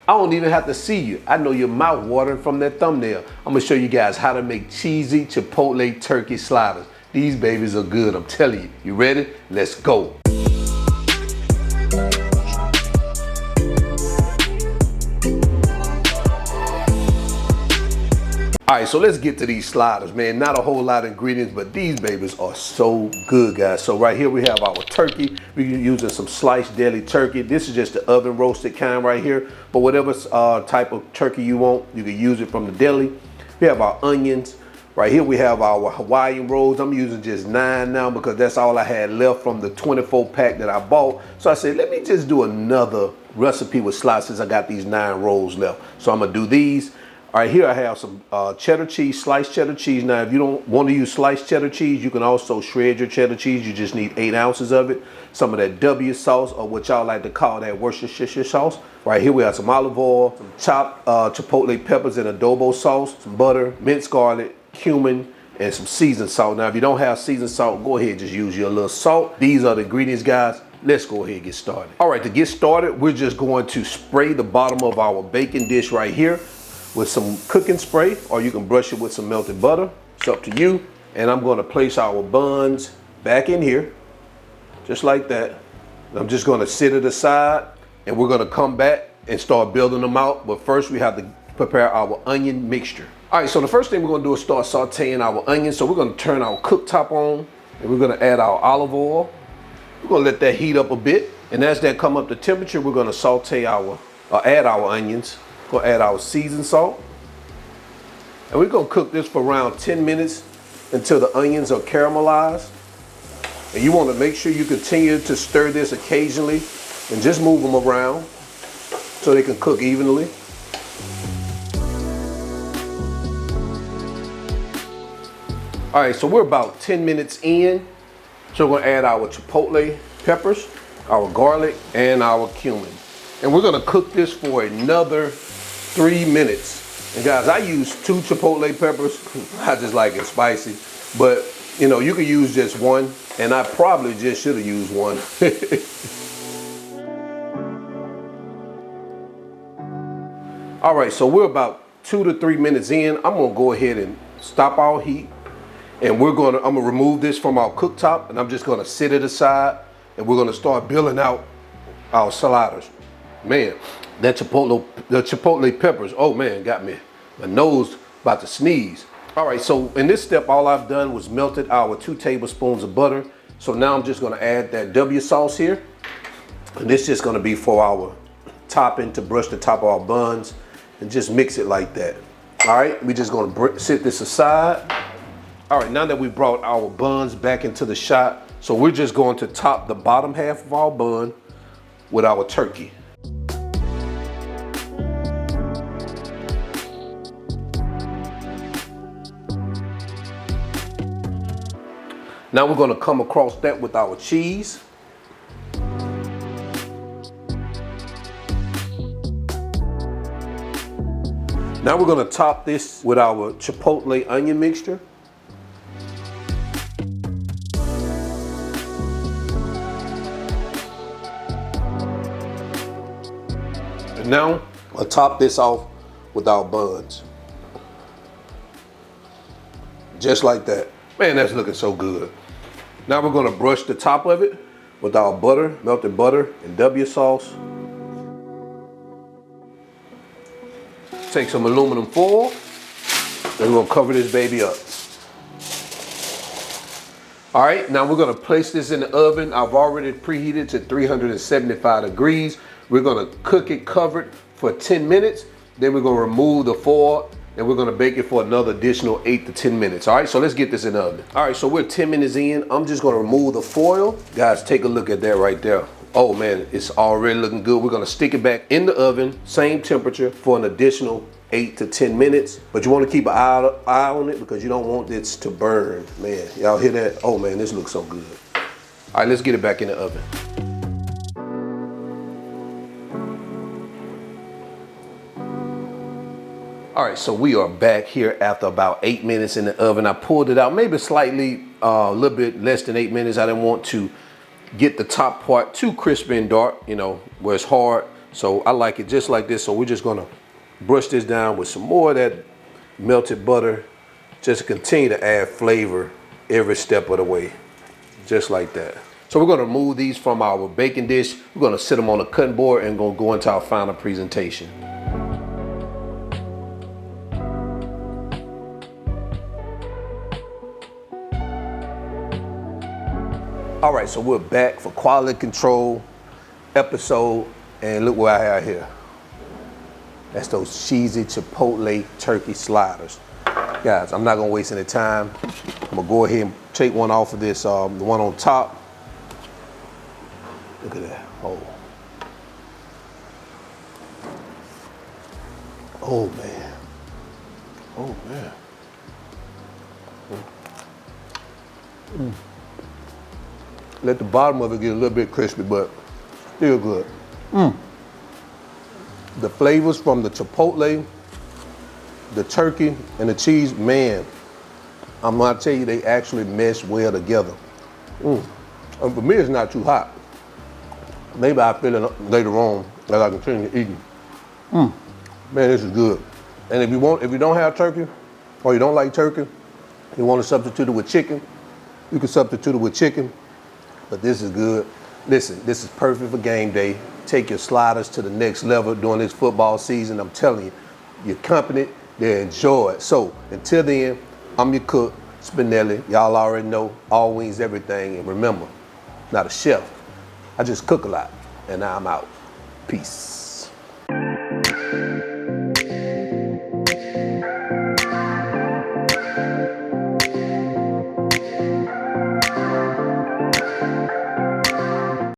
I don't even have to see you. I know your mouth watering from that thumbnail. I'm gonna show you guys how to make cheesy Chipotle turkey sliders. These babies are good, I'm telling you. You ready? Let's go. All right, so let's get to these sliders, man. Not a whole lot of ingredients, but these babies are so good, guys. So right here we have our turkey. We're using some sliced deli turkey. This is just the oven roasted kind right here. But whatever type of turkey you want, you can use it from the deli. We have our onions. Right here we have our Hawaiian rolls. I'm using just 9 now because that's all I had left from the 24 pack that I bought. So I said, let me just do another recipe with slices. I got these 9 rolls left. So I'm gonna do these. All right, here I have some cheddar cheese, sliced cheddar cheese. Now, if you don't want to use sliced cheddar cheese, you can also shred your cheddar cheese. You just need 8 ounces of it. Some of that W sauce, or what y'all like to call that Worcestershire sauce. Right here we have some olive oil, some chopped chipotle peppers and adobo sauce, some butter, minced garlic, cumin, and some seasoned salt. Now, if you don't have seasoned salt, go ahead and just use your little salt. These are the ingredients, guys. Let's go ahead and get started. All right, to get started, we're just going to spray the bottom of our baking dish right here with some cooking spray, or you can brush it with some melted butter. It's up to you. And I'm going to place our buns back in here, just like that. And I'm just going to sit it aside, and we're going to come back and start building them out. But first, we have to prepare our onion mixture. All right, so the first thing we're going to do is start sauteing our onions. So we're going to turn our cooktop on, and we're going to add our olive oil. We're going to let that heat up a bit. And as that come up to temperature, we're going to add our onions. We'll add our seasoned salt. And we're gonna cook this for around 10 minutes until the onions are caramelized. And you wanna make sure you continue to stir this occasionally and just move them around so they can cook evenly. All right, so we're about 10 minutes in. So we're gonna add our chipotle peppers, our garlic, and our cumin. And we're gonna cook this for another 3 minutes. And guys, I use 2 chipotle peppers. I just like it spicy. But, you know, you could use just 1. And I probably just should have used 1. All right, so we're about 2 to 3 minutes in. I'm gonna go ahead and stop our heat. And I'm gonna remove this from our cooktop. And I'm just gonna sit it aside. And we're gonna start building out our sliders. Man, the chipotle peppers, oh man, got me. My nose about to sneeze. All right, so in this step, all I've done was melted our 2 tablespoons of butter. So now I'm just gonna add that W sauce here. And this is just gonna be for our topping to brush the top of our buns and just mix it like that. All right, we're just gonna sit this aside. All right, now that we brought our buns back into the shot, so we're just going to top the bottom half of our bun with our turkey. Now we're going to come across that with our cheese. Now we're going to top this with our chipotle onion mixture. And now I'll top this off with our buns. Just like that. Man, that's looking so good. Now we're gonna brush the top of it with our butter, melted butter and W sauce. Take some aluminum foil and we're gonna cover this baby up. All right, now we're gonna place this in the oven. I've already preheated to 375 degrees. We're gonna cook it covered for 10 minutes. Then we're gonna remove the foil and we're gonna bake it for another additional 8 to 10 minutes. All right, so let's get this in the oven. All right, so we're 10 minutes in. I'm just gonna remove the foil. Guys, take a look at that right there. Oh man, it's already looking good. We're gonna stick it back in the oven, same temperature, for an additional 8 to 10 minutes. But you wanna keep an eye on it because you don't want this to burn. Man, y'all hear that? Oh man, this looks so good. All right, let's get it back in the oven. All right, so we are back here after about 8 minutes in the oven. I pulled it out, maybe slightly, a little bit less than 8 minutes. I didn't want to get the top part too crispy and dark, you know, where it's hard. So I like it just like this. So we're just gonna brush this down with some more of that melted butter, just to continue to add flavor every step of the way, just like that. So we're gonna remove these from our baking dish. We're gonna sit them on a cutting board and gonna go into our final presentation. All right, so we're back for quality control episode, and look what I have here. That's those cheesy Chipotle turkey sliders. Guys, I'm not gonna waste any time. I'm gonna go ahead and take one off of this, the one on top. Look at that, oh man, oh man. Let the bottom of it get a little bit crispy, but still good. The flavors from the Chipotle, the turkey, and the cheese, man, I'm gonna tell you, they actually mesh well together. And for me, it's not too hot. Maybe I'll feel it later on as I continue eating. Man, this is good. And if you don't have turkey, or you don't like turkey, you want to substitute it with chicken, you can substitute it with chicken. But this is good. Listen, this is perfect for game day. Take your sliders to the next level during this football season. I'm telling you, your company, they enjoy it. So until then, I'm your cook, Spinelli. Y'all already know, all wings, everything. And remember, not a chef. I just cook a lot. And now I'm out. Peace.